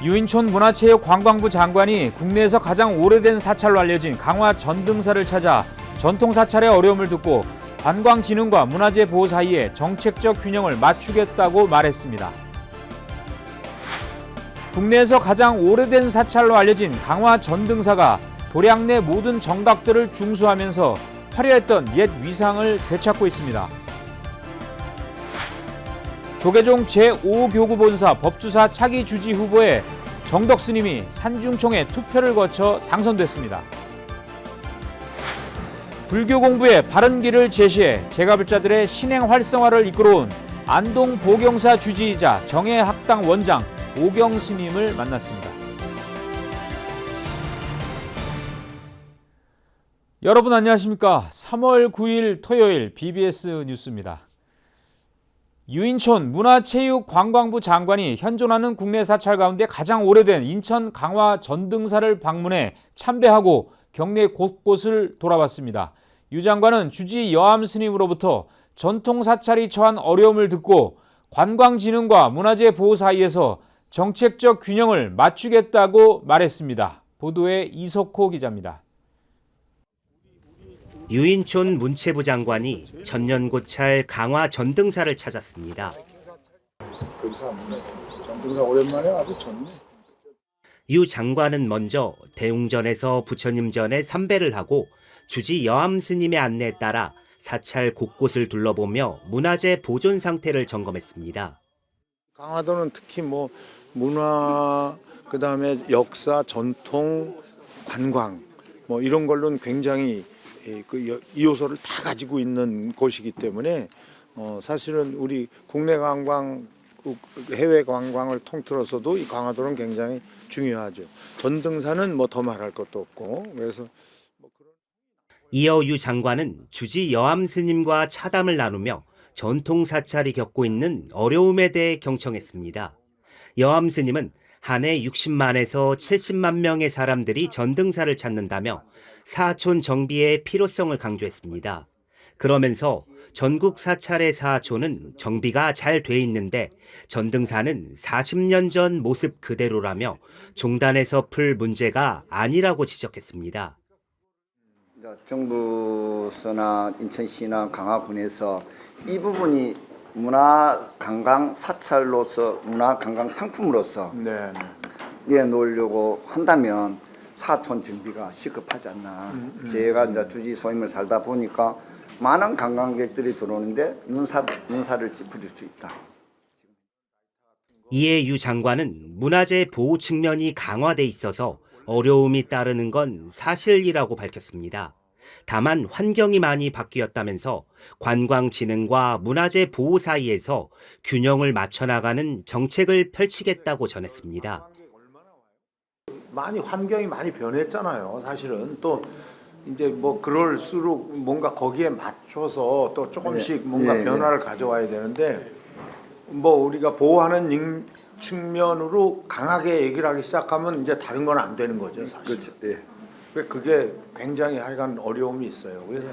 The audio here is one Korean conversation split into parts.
유인촌 문화체육관광부 장관이 국내에서 가장 오래된 사찰로 알려진 강화 전등사를 찾아 전통 사찰의 어려움을 듣고 관광진흥과 문화재 보호 사이에 정책적 균형을 맞추겠다고 말했습니다. 국내에서 가장 오래된 사찰로 알려진 강화 전등사가 도량 내 모든 정각들을 중수하면서 화려했던 옛 위상을 되찾고 있습니다. 조계종 제5교구본사 법주사 차기 주지 후보에 정덕 스님이 산중총회 투표를 거쳐 당선됐습니다. 불교 공부의 바른 길을 제시해 제가불자들의 신행 활성화를 이끌어온 안동 보경사 주지이자 정예학당 원장 오경 스님을 만났습니다. 여러분 안녕하십니까? 3월 9일 토요일 BBS 뉴스입니다. 유인촌 문화체육관광부 장관이 현존하는 국내 사찰 가운데 가장 오래된 인천 강화 전등사를 방문해 참배하고 경내 곳곳을 돌아봤습니다. 유 장관은 주지 여암 스님으로부터 전통 사찰이 처한 어려움을 듣고 관광진흥과 문화재 보호 사이에서 정책적 균형을 맞추겠다고 말했습니다. 보도에 이석호 기자입니다. 유인촌 문체부 장관이 천년고찰 강화 전등사를 찾았습니다. 전등사 오랜만에 아주 좋네. 유 장관은 먼저 대웅전에서 부처님 전에 삼배를 하고 주지 여암 스님의 안내에 따라 사찰 곳곳을 둘러보며 문화재 보존 상태를 점검했습니다. 강화도는 특히 문화, 그다음에 역사, 전통, 관광 이런 걸로는 굉장히 그 요소를 다 가지고 있는 곳이기 때문에 사실은 우리 국내 관광, 해외 관광을 통틀어서도 이 강화도는 굉장히 중요하죠. 전등사는 더 말할 것도 없고 그래서 이어 유 장관은 주지 여암 스님과 차담을 나누며 전통 사찰이 겪고 있는 어려움에 대해 경청했습니다. 여암 스님은 한 해 60만에서 70만 명의 사람들이 전등사를 찾는다며 사촌 정비의 필요성을 강조했습니다. 그러면서 전국 사찰의 사촌은 정비가 잘 돼 있는데 전등사는 40년 전 모습 그대로라며 종단에서 풀 문제가 아니라고 지적했습니다. 정부서나 인천시나 강화군에서 이 부분이 문화관광 사찰로서 문화관광 상품으로서 내놓으려고 한다면 사촌 정비가 시급하지 않나. 제가 이제 주지 소임을 살다 보니까 많은 관광객들이 들어오는데 눈살을 찌푸릴 수 있다. 이에 유 장관은 문화재 보호 측면이 강화돼 있어서 어려움이 따르는 건 사실이라고 밝혔습니다. 다만 환경이 많이 바뀌었다면서 관광진흥과 문화재 보호 사이에서 균형을 맞춰나가는 정책을 펼치겠다고 전했습니다. 환경이 많이 변했잖아요. 사실은 또 이제 그럴수록 뭔가 거기에 맞춰서 또 조금씩 변화를 가져와야 되는데 우리가 보호하는 측면으로 강하게 얘기를 하기 시작하면 이제 다른 건 안 되는 거죠, 사실. 그렇죠. 예. 그게 굉장히 하여간 어려움이 있어요. 그래서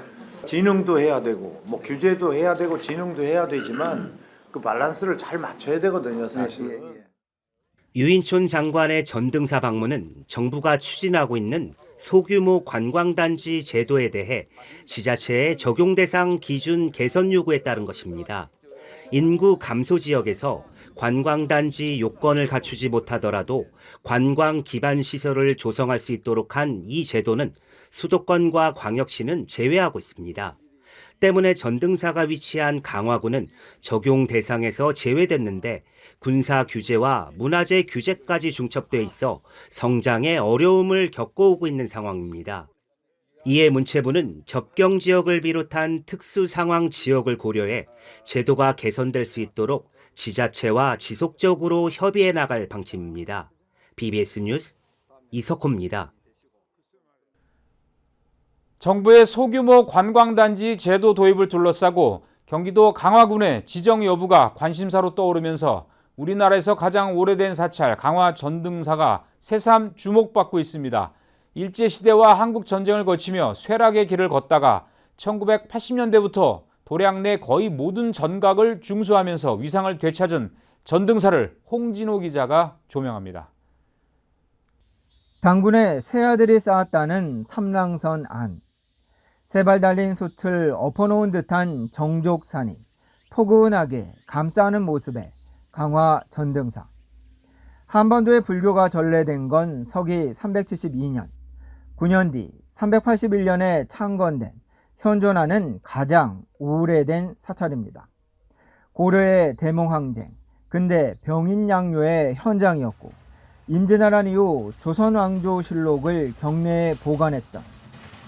진흥도 해야 되고 규제도 해야 되고 진흥도 해야 되지만 그 밸런스를 잘 맞춰야 되거든요, 사실은. 유인촌 장관의 전등사 방문은 정부가 추진하고 있는 소규모 관광단지 제도에 대해 지자체의 적용 대상 기준 개선 요구에 따른 것입니다. 인구 감소 지역에서 관광단지 요건을 갖추지 못하더라도 관광 기반 시설을 조성할 수 있도록 한 이 제도는 수도권과 광역시는 제외하고 있습니다. 때문에 전등사가 위치한 강화군은 적용 대상에서 제외됐는데 군사 규제와 문화재 규제까지 중첩돼 있어 성장에 어려움을 겪어오고 있는 상황입니다. 이에 문체부는 접경 지역을 비롯한 특수 상황 지역을 고려해 제도가 개선될 수 있도록 지자체와 지속적으로 협의해 나갈 방침입니다. BBS 뉴스 이석호입니다. 정부의 소규모 관광단지 제도 도입을 둘러싸고 경기도 강화군의 지정 여부가 관심사로 떠오르면서 우리나라에서 가장 오래된 사찰 강화 전등사가 새삼 주목받고 있습니다. 일제시대와 한국전쟁을 거치며 쇠락의 길을 걷다가 1980년대부터 도량 내 거의 모든 전각을 중수하면서 위상을 되찾은 전등사를 홍진호 기자가 조명합니다. 장군의 세 아들이 쌓았다는 삼랑선 안. 세 발 달린 솥을 엎어놓은 듯한 정족산이 포근하게 감싸는 모습의 강화 전등사. 한반도의 불교가 전래된 건 서기 372년, 9년 뒤 381년에 창건된 현존하는 가장 오래된 사찰입니다. 고려의 대몽항쟁, 근대 병인양요의 현장이었고 임진왜란 이후 조선왕조실록을 경내에 보관했던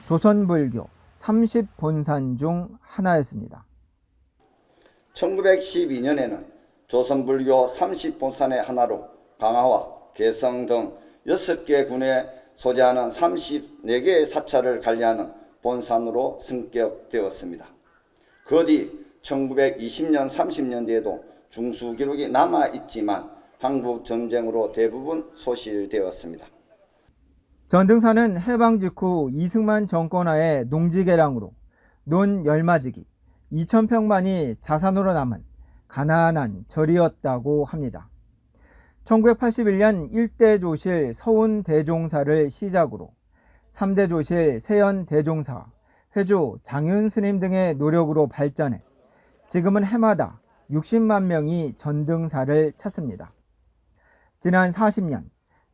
조선불교 30본산 중 하나였습니다. 1912년에는 조선불교 30본산의 하나로 강화와 개성 등 6개 군에 소재하는 34개의 사찰을 관리하는 본산으로 승격되었습니다. 그 뒤 1920년 30년대에도 중수 기록이 남아있지만 한국 전쟁으로 대부분 소실되었습니다. 전등사는 해방 직후 이승만 정권하에 농지개량으로 논 열마지기 2,000평만이 자산으로 남은 가난한 절이었다고 합니다. 1981년 1대 조실 서운 대종사를 시작으로 3대 조실 세연 대종사, 회주 장윤 스님 등의 노력으로 발전해 지금은 해마다 60만 명이 전등사를 찾습니다. 지난 40년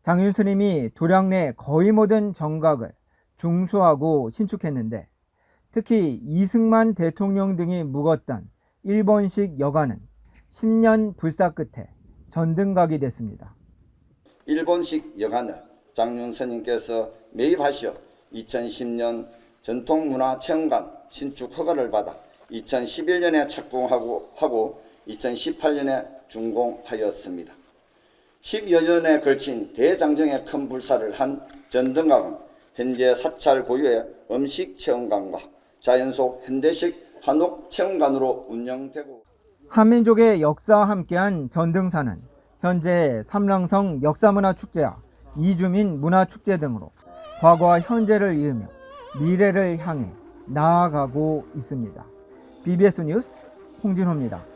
장윤 스님이 도량 내 거의 모든 정각을 중수하고 신축했는데 특히 이승만 대통령 등이 묵었던 일본식 여관은 10년 불사 끝에 전등각이 됐습니다. 일본식 여관을 장윤 스님께서 매입하시어 2010년 전통문화체험관 신축 허가를 받아 2011년에 착공하고 2018년에 준공하였습니다. 10여 년에 걸친 대장정의 큰 불사를 한 전등각은 현재 사찰 고유의 음식체험관과 자연 속 현대식 한옥체험관으로 운영되고 한민족의 역사와 함께한 전등사는 현재 삼랑성 역사문화축제와 이주민 문화축제 등으로 과거와 현재를 이으며 미래를 향해 나아가고 있습니다. BBS 뉴스 홍진호입니다.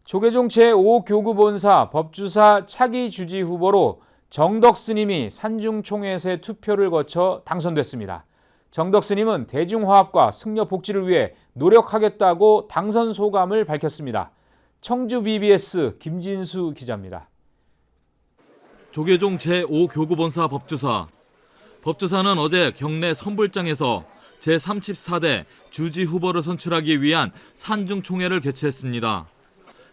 조계종 제5교구본사 법주사 차기 주지 후보로 정덕 스님이 산중총회에서의 투표를 거쳐 당선됐습니다. 정덕 스님은 대중화합과 승려 복지를 위해 노력하겠다고 당선 소감을 밝혔습니다. 청주 BBS 김진수 기자입니다. 조계종 제5교구본사 법주사. 법주사는 어제 경내 선불장에서 제34대 주지 후보를 선출하기 위한 산중총회를 개최했습니다.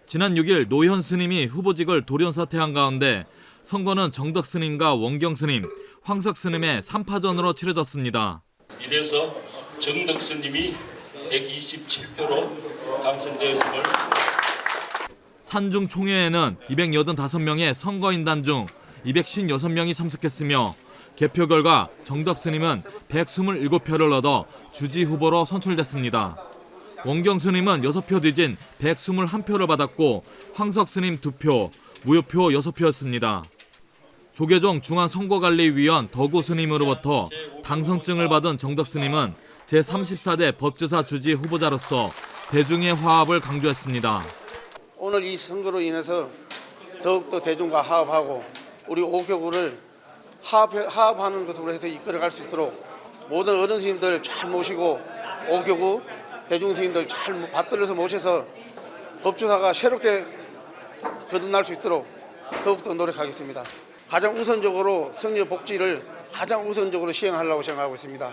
지난 6일 노현 스님이 후보직을 돌연사퇴한 가운데 선거는 정덕 스님과 원경 스님, 황석 스님의 3파전으로 치러졌습니다. 이래서 정덕 스님이 127표로 당선되었음을. 산중총회에는 285명의 선거인단 중 256명이 참석했으며 개표 결과 정덕 스님은 127표를 얻어 주지 후보로 선출됐습니다. 원경 스님은 6표 뒤진 121표를 받았고 황석 스님 2표, 무효표 6표였습니다. 조계종 중앙선거관리위원 덕우 스님으로부터 당선증을 받은 정덕 스님은 제34대 법주사 주지 후보자로서 대중의 화합을 강조했습니다. 오늘 이 선거로 인해서 더욱더 대중과 화합하고 우리 오교구를 화합하는 것으로 해서 이끌어갈 수 있도록 모든 어른 스님들 잘 모시고 오교구 대중 스님들 잘 받들어서 모셔서 법주사가 새롭게 거듭날 수 있도록 더욱더 노력하겠습니다. 가장 우선적으로 승려 복지를 가장 우선적으로 시행하려고 생각하고 있습니다.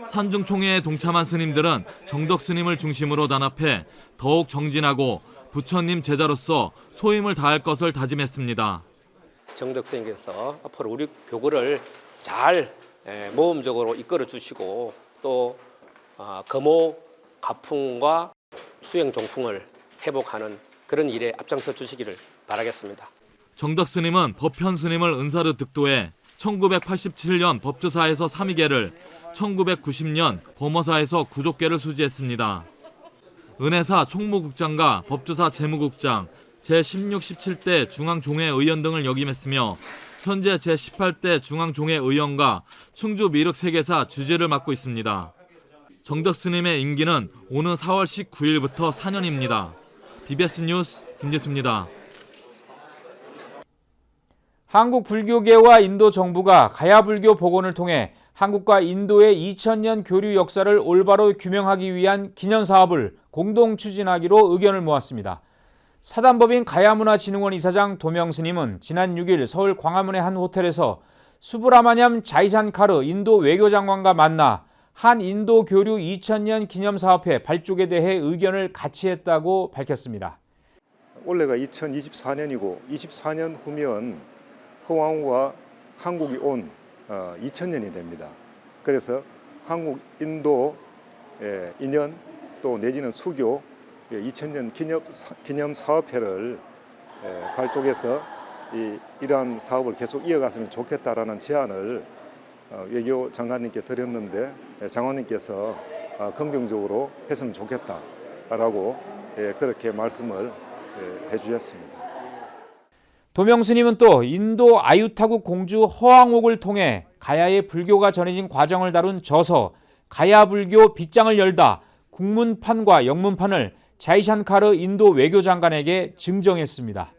산중총회에 동참한 스님들은 정덕 스님을 중심으로 단합해 더욱 정진하고 부처님 제자로서 소임을 다할 것을 다짐했습니다. 정덕 스님께서 앞으로 우리 교구를 잘 모험적으로 이끌어 주시고 또 거모 가풍과 수행 종풍을 회복하는 그런 일에 앞장서 주시기를 바라겠습니다. 정덕 스님은 법현 스님을 은사로 득도해 1987년 법주사에서 3위계를, 1990년 범어사에서 9족계를 수지했습니다. 은혜사 총무국장과 법주사 재무국장, 제16, 17대 중앙종회 의원 등을 역임했으며 현재 제18대 중앙종회 의원과 충주 미륵세계사 주지를 맡고 있습니다. 정덕 스님의 임기는 오는 4월 19일부터 4년입니다. BBS 뉴스 김재수입니다. 한국 불교계와 인도 정부가 가야불교 복원을 통해 한국과 인도의 2000년 교류 역사를 올바로 규명하기 위한 기념사업을 공동 추진하기로 의견을 모았습니다. 사단법인 가야문화진흥원 이사장 도명스님은 지난 6일 서울 광화문의 한 호텔에서 수브라마냠 자이산카르 인도 외교장관과 만나 한인도 교류 2000년 기념사업회 발족에 대해 의견을 같이 했다고 밝혔습니다. 올해가 2024년이고 24년 후면 허왕우와 한국이 온 2000년이 됩니다. 그래서 한국 인도 인연 또 내지는 수교 2000년 기념 사업회를 발족해서 이러한 사업을 계속 이어갔으면 좋겠다라는 제안을 외교 장관님께 드렸는데 장관님께서 긍정적으로 했으면 좋겠다라고 그렇게 말씀을 해주셨습니다. 도명스님은 또 인도 아유타국 공주 허왕옥을 통해 가야의 불교가 전해진 과정을 다룬 저서 가야불교 빗장을 열다 국문판과 영문판을 자이산카르 인도 외교장관에게 증정했습니다.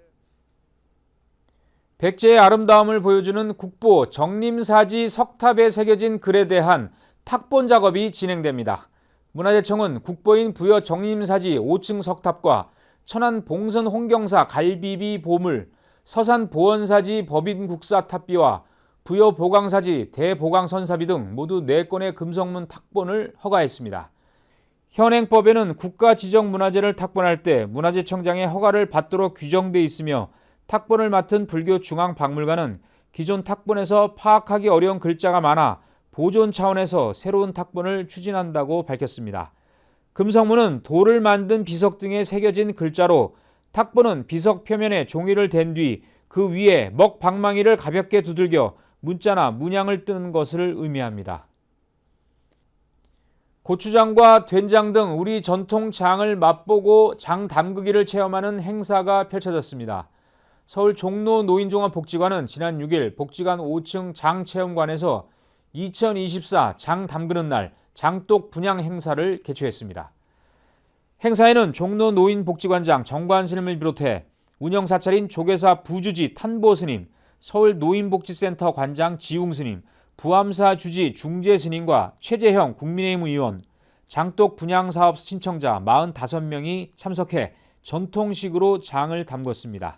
백제의 아름다움을 보여주는 국보 정림사지 석탑에 새겨진 글에 대한 탁본 작업이 진행됩니다. 문화재청은 국보인 부여 정림사지 5층 석탑과 천안 봉선 홍경사 갈비비 보물, 서산 보원사지 법인국사 탑비와 부여 보강사지 대보강선사비 등 모두 4건의 금성문 탁본을 허가했습니다. 현행법에는 국가지정문화재를 탁본할 때 문화재청장의 허가를 받도록 규정돼 있으며 탁본을 맡은 불교 중앙박물관은 기존 탁본에서 파악하기 어려운 글자가 많아 보존 차원에서 새로운 탁본을 추진한다고 밝혔습니다. 금성문은 돌을 만든 비석 등에 새겨진 글자로 탁본은 비석 표면에 종이를 댄 뒤 그 위에 먹방망이를 가볍게 두들겨 문자나 문양을 뜨는 것을 의미합니다. 고추장과 된장 등 우리 전통 장을 맛보고 장 담그기를 체험하는 행사가 펼쳐졌습니다. 서울 종로 노인종합복지관은 지난 6일 복지관 5층 장체험관에서 2024 장 담그는 날 장독 분양 행사를 개최했습니다. 행사에는 종로 노인복지관장 정관스님을 비롯해 운영사찰인 조계사 부주지 탄보스님, 서울 노인복지센터 관장 지웅스님, 부암사 주지 중재스님과 최재형 국민의힘 의원, 장독 분양사업 신청자 45명이 참석해 전통식으로 장을 담궜습니다.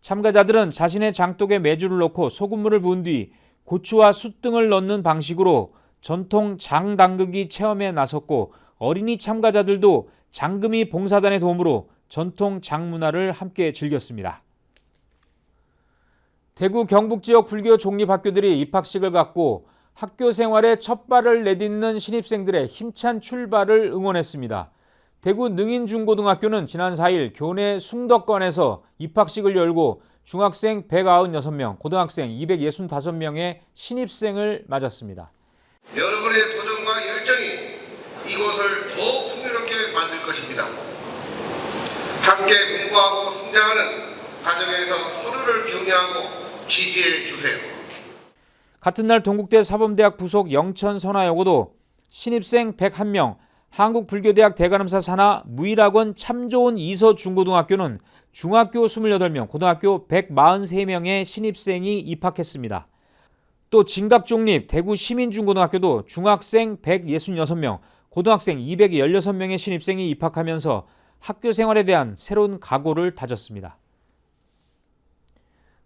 참가자들은 자신의 장독에 메주를 넣고 소금물을 부은 뒤 고추와 숯 등을 넣는 방식으로 전통 장 담그기 체험에 나섰고 어린이 참가자들도 장금이 봉사단의 도움으로 전통 장 문화를 함께 즐겼습니다. 대구 경북 지역 불교 종립학교들이 입학식을 갖고 학교 생활에 첫 발을 내딛는 신입생들의 힘찬 출발을 응원했습니다. 대구 능인중고등학교는 지난 4일 교내 숭덕관에서 입학식을 열고 중학생 196명, 고등학생 265명의 신입생을 맞았습니다. 여러분의 도전과 열정이 이곳을 더 풍요롭게 만들 것입니다. 함께 공부하고 성장하는 과정에서 서로를 격려하고 지지해 주세요. 같은 날 동국대 사범대학 부속 영천선화여고도 신입생 101명, 한국불교대학 대가름사 산하 무일학원 참 좋은 이서중고등학교는 중학교 28명, 고등학교 143명의 신입생이 입학했습니다. 또 진갑종립 대구시민중고등학교도 중학생 166명, 고등학생 216명의 신입생이 입학하면서 학교 생활에 대한 새로운 각오를 다졌습니다.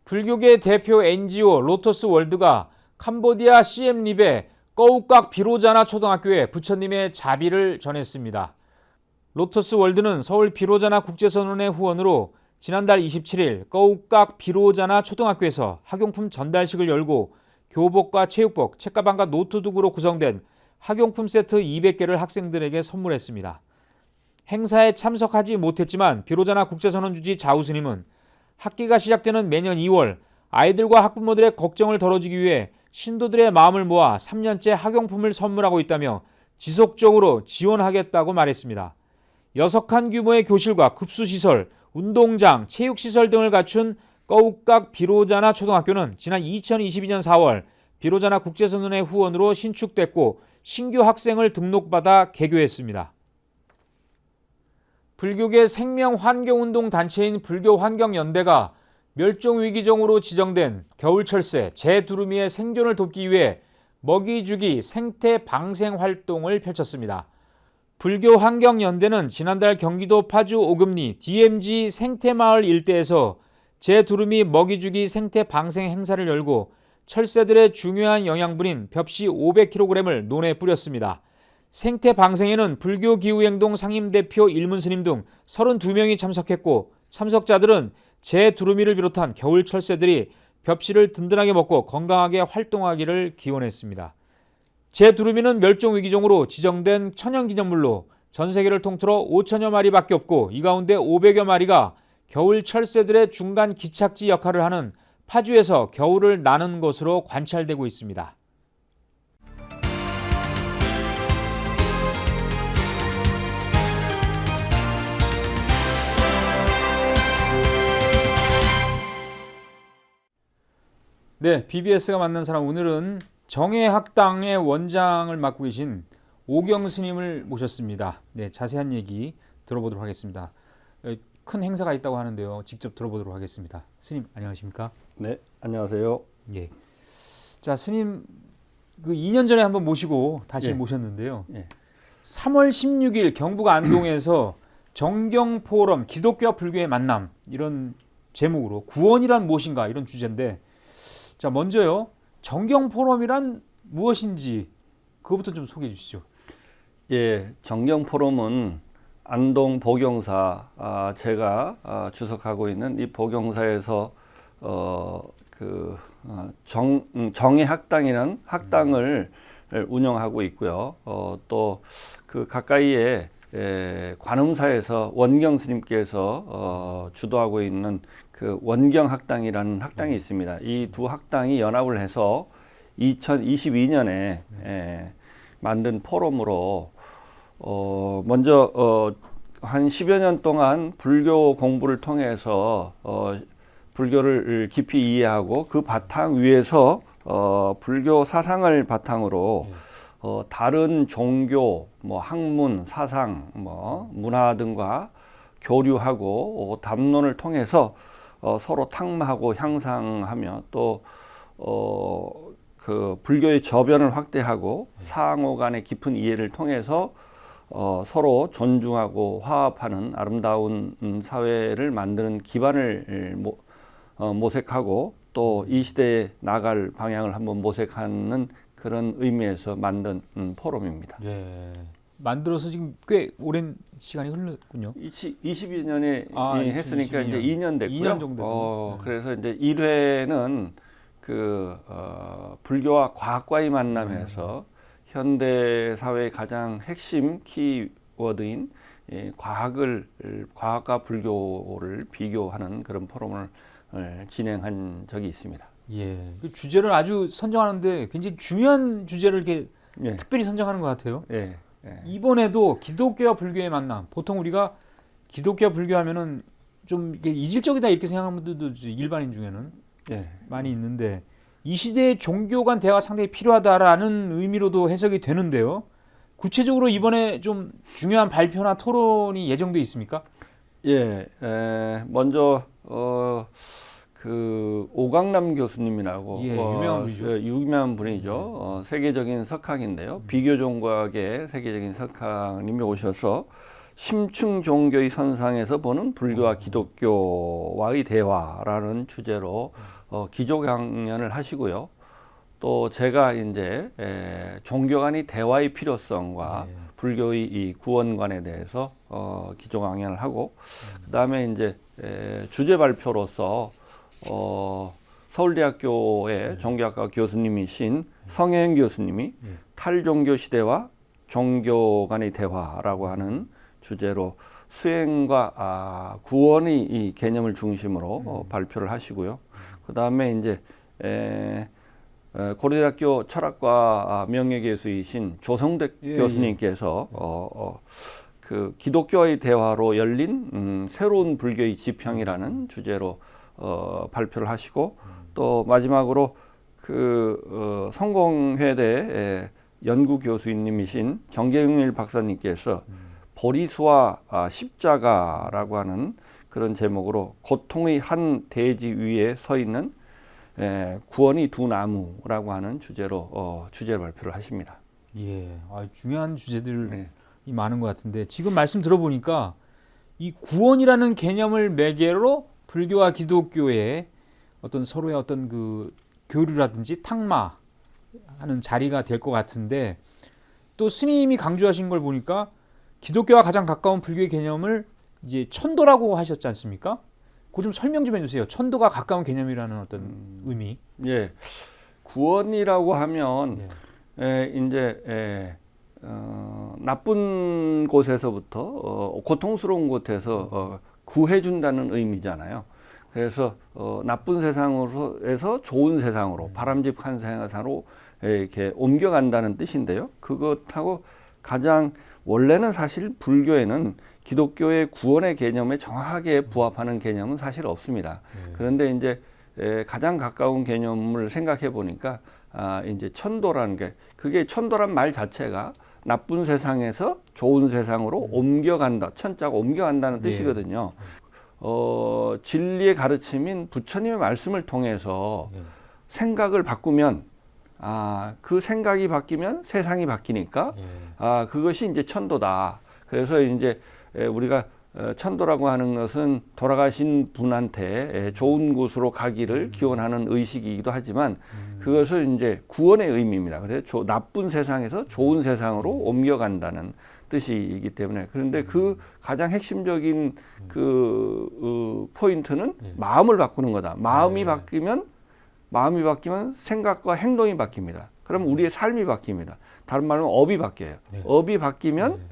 불교계 대표 NGO 로터스 월드가 캄보디아 시엠립의 꺼우깍 비로자나 초등학교에 부처님의 자비를 전했습니다. 로터스 월드는 서울 비로자나 국제선언회 후원으로 지난달 27일 꺼우깍 비로자나 초등학교에서 학용품 전달식을 열고 교복과 체육복, 책가방과 노트북으로 구성된 학용품 세트 200개를 학생들에게 선물했습니다. 행사에 참석하지 못했지만 비로자나 국제선언 주지 자우스님은 학기가 시작되는 매년 2월 아이들과 학부모들의 걱정을 덜어주기 위해 신도들의 마음을 모아 3년째 학용품을 선물하고 있다며 지속적으로 지원하겠다고 말했습니다. 6칸 규모의 교실과 급수시설, 운동장, 체육시설 등을 갖춘 꺼우깍 비로자나 초등학교는 지난 2022년 4월 비로자나 국제선언회 후원으로 신축됐고 신규 학생을 등록받아 개교했습니다. 불교계 생명환경운동 단체인 불교환경연대가 멸종위기종으로 지정된 겨울철새 재두루미의 생존을 돕기 위해 먹이주기 생태 방생 활동을 펼쳤습니다. 불교환경연대는 지난달 경기도 파주 오금리 DMZ 생태마을 일대에서 재두루미 먹이주기 생태 방생 행사를 열고 철새들의 중요한 영양분인 벽시 500kg을 논에 뿌렸습니다. 생태 방생에는 불교 기후행동 상임대표 일문스님 등 32명이 참석했고 참석자들은 재두루미를 비롯한 겨울 철새들이 벽시를 든든하게 먹고 건강하게 활동하기를 기원했습니다. 재두루미는 멸종위기종으로 지정된 천연기념물로 전 세계를 통틀어 5천여 마리밖에 없고 이 가운데 500여 마리가 겨울 철새들의 중간 기착지 역할을 하는 파주에서 겨울을 나는 것으로 관찰되고 있습니다. 네, BBS가 만난 사람 오늘은 정해학당의 원장을 맡고 계신 오경 스님을 모셨습니다. 네, 자세한 얘기 들어보도록 하겠습니다. 큰 행사가 있다고 하는데요. 직접 들어보도록 하겠습니다. 스님 안녕하십니까? 네, 안녕하세요. 예. 자, 스님 그 2년 전에 한번 모시고 다시 예. 모셨는데요. 예. 3월 16일 경북 안동에서 정경 포럼 기독교와 불교의 만남 이런 제목으로 구원이란 무엇인가 이런 주제인데 자, 먼저요. 정경 포럼이란 무엇인지 그것부터 좀 소개해 주시죠. 예, 정경 포럼은 안동 보경사 제가 주석하고 있는 이 보경사에서 정의 학당이라는 학당을 운영하고 있고요. 또 그 가까이에 관음사에서 원경 스님께서 주도하고 있는 그 원경 학당이라는 학당이 있습니다. 이 두 학당이 연합을 해서 2022년에 만든 포럼으로 먼저 한 10여 년 동안 불교 공부를 통해서 불교를 깊이 이해하고 그 바탕 위에서 불교 사상을 바탕으로 다른 종교, 뭐 학문, 사상, 뭐 문화 등과 교류하고 담론을 통해서 서로 탁마하고 향상하며 또 그 불교의 저변을 확대하고 상호 간의 깊은 이해를 통해서 서로 존중하고 화합하는 아름다운 사회를 만드는 기반을 모색하고 또 이 시대에 나갈 방향을 한번 모색하는 그런 의미에서 만든 포럼입니다. 예. 만들어서 지금 꽤 오랜 시간이 흘렀군요. 22년에 했으니까 2022년. 이제 2년 됐고요. 2년 정도. 그래서 이제 1회는 그 불교와 과학과의 만남에서 현대 사회의 가장 핵심 키워드인 과학과 불교를 비교하는 그런 포럼을 진행한 적이 있습니다. 예, 그 주제를 아주 선정하는데 굉장히 중요한 주제를 이렇게 예. 특별히 선정하는 것 같아요. 예. 예. 이번에도 기독교와 불교의 만남. 보통 우리가 기독교와 불교하면은 좀 이게 이질적이다 이렇게 생각하는 분들도 일반인 중에는 예. 많이 있는데 이 시대에 종교 간 대화가 상당히 필요하다라는 의미로도 해석이 되는데요. 구체적으로 이번에 좀 중요한 발표나 토론이 예정돼 있습니까? 예, 먼저 그 오강남 교수님이라고 예, 유명한 분이죠. 유명한 분이죠. 세계적인 석학인데요. 비교종과학의 세계적인 석학님이 오셔서 심층 종교의 선상에서 보는 불교와 기독교와의 대화라는 주제로 기조 강연을 하시고요. 또 제가 이제 종교 간의 대화의 필요성과 불교의 이 구원관에 대해서 기조 강연을 하고 그다음에 이제 주제 발표로서 서울대학교의 종교학과 교수님이신 성혜영 교수님이 탈종교 시대와 종교 간의 대화라고 하는 주제로 수행과 구원의 이 개념을 중심으로 발표를 하시고요. 그다음에 이제 고려대학교 철학과 명예교수이신 조성덕 교수님께서 그 기독교의 대화로 열린 새로운 불교의 지평이라는 주제로 발표를 하시고 또 마지막으로 그 성공회대 연구 교수님이신 정계용일 박사님께서 보리수와 십자가라고 하는 그런 제목으로 고통의 한 대지 위에 서 있는 구원이 두 나무라고 하는 주제로 주제를 발표를 하십니다. 예, 중요한 주제들이 네. 많은 것 같은데 지금 말씀 들어보니까 이 구원이라는 개념을 매개로 불교와 기독교의 어떤 서로의 어떤 그 교류라든지 탁마하는 자리가 될 것 같은데 또 스님이 강조하신 걸 보니까 기독교와 가장 가까운 불교의 개념을 이제 천도라고 하셨지 않습니까? 그거 좀 설명 좀 해주세요. 천도가 가까운 개념이라는 어떤 의미. 예, 구원이라고 하면 이제 나쁜 곳에서부터 고통스러운 곳에서 구해준다는 의미잖아요. 그래서 나쁜 세상으로에서 좋은 세상으로 바람직한 세상으로 이렇게 옮겨간다는 뜻인데요. 그것하고 가장 원래는 사실 불교에는 기독교의 구원의 개념에 정확하게 부합하는 개념은 사실 없습니다. 그런데 이제 가장 가까운 개념을 생각해 보니까 이제 천도라는 게 그게 천도란 말 자체가 나쁜 세상에서 좋은 세상으로 옮겨간다. 천자가 옮겨간다는 뜻이거든요. 진리의 가르침인 부처님의 말씀을 통해서 생각을 바꾸면 그 생각이 바뀌면 세상이 바뀌니까 그것이 이제 천도다. 그래서 이제 우리가 천도라고 하는 것은 돌아가신 분한테 좋은 곳으로 가기를 기원하는 의식이기도 하지만 그것을 이제 구원의 의미입니다. 그래서 나쁜 세상에서 좋은 세상으로 옮겨간다는 뜻이기 때문에 그런데 그 가장 핵심적인 그 포인트는 마음을 바꾸는 거다. 마음이 바뀌면 생각과 행동이 바뀝니다. 그럼 우리의 삶이 바뀝니다. 다른 말로 업이 바뀌어요. 업이 바뀌면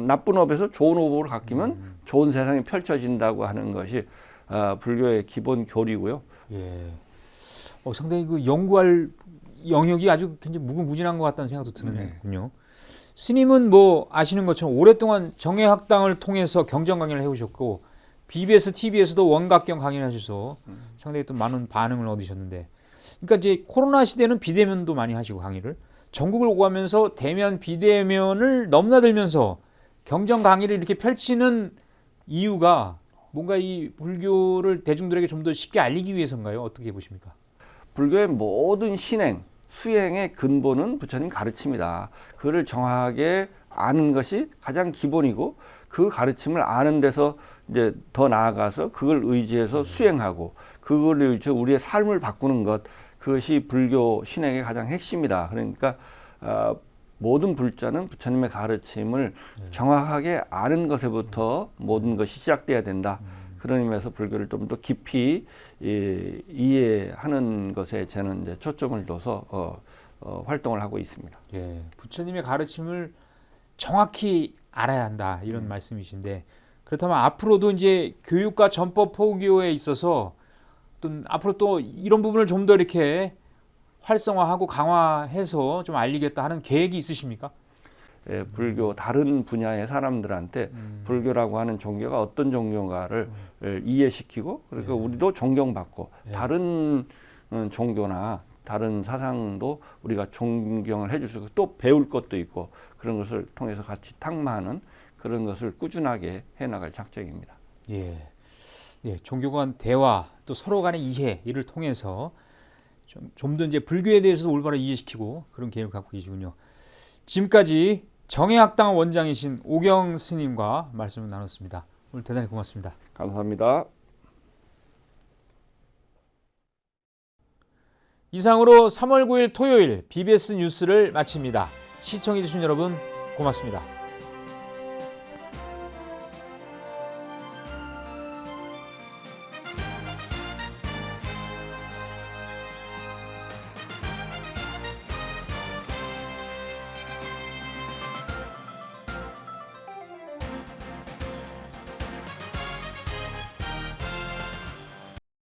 나쁜 업에서 좋은 업으로 바뀌면 좋은 세상이 펼쳐진다고 하는 것이 불교의 기본 교리고요. 예. 상당히 그 연구할 영역이 아주 굉장히 무궁무진한 것 같다는 생각도 드는군요. 스님은 뭐 아시는 것처럼 오랫동안 정해학당을 통해서 경전 강의를 해오셨고 BBS, TV에서도 원각경 강의를 하셔서 상당히 또 많은 반응을 얻으셨는데, 그러니까 이제 코로나 시대는 비대면도 많이 하시고 강의를 전국을 오가면서 대면 비대면을 넘나들면서 경전 강의를 이렇게 펼치는 이유가 뭔가 이 불교를 대중들에게 좀 더 쉽게 알리기 위해서인가요? 어떻게 보십니까? 불교의 모든 신행, 수행의 근본은 부처님 가르침이다. 그를 정확하게 아는 것이 가장 기본이고 그 가르침을 아는 데서 이제 더 나아가서 그걸 의지해서 수행하고 그걸 의지해서 우리의 삶을 바꾸는 것, 그것이 불교 신행의 가장 핵심이다. 그러니까 모든 불자는 부처님의 가르침을 정확하게 아는 것에부터 모든 것이 시작돼야 된다. 그런 의미에서 불교를 좀 더 깊이 이해하는 것에 저는 이제 초점을 둬서 활동을 하고 있습니다. 예, 부처님의 가르침을 정확히 알아야 한다 이런 말씀이신데, 그렇다면 앞으로도 이제 교육과 전법 포교에 있어서 어떤 앞으로 또 이런 부분을 좀 더 이렇게 활성화하고 강화해서 좀 알리겠다 하는 계획이 있으십니까? 예, 불교 다른 분야의 사람들한테 불교라고 하는 종교가 어떤 종교인가를 이해시키고 그러니까 우리도 존경받고 다른 종교나 다른 사상도 우리가 존경을 해줄 수 있고 또 배울 것도 있고 그런 것을 통해서 같이 탁마하는 그런 것을 꾸준하게 해나갈 작정입니다. 예, 종교 간 대화 또 서로 간의 이해 이를 통해서 좀 더 이제 불교에 대해서도 올바로 이해시키고 그런 계획을 갖고 계시군요. 지금까지 정해학당 원장이신 오경 스님과 말씀을 나눴습니다. 오늘 대단히 고맙습니다. 감사합니다. 이상으로 3월 9일 토요일 BBS 뉴스를 마칩니다. 시청해주신 여러분 고맙습니다.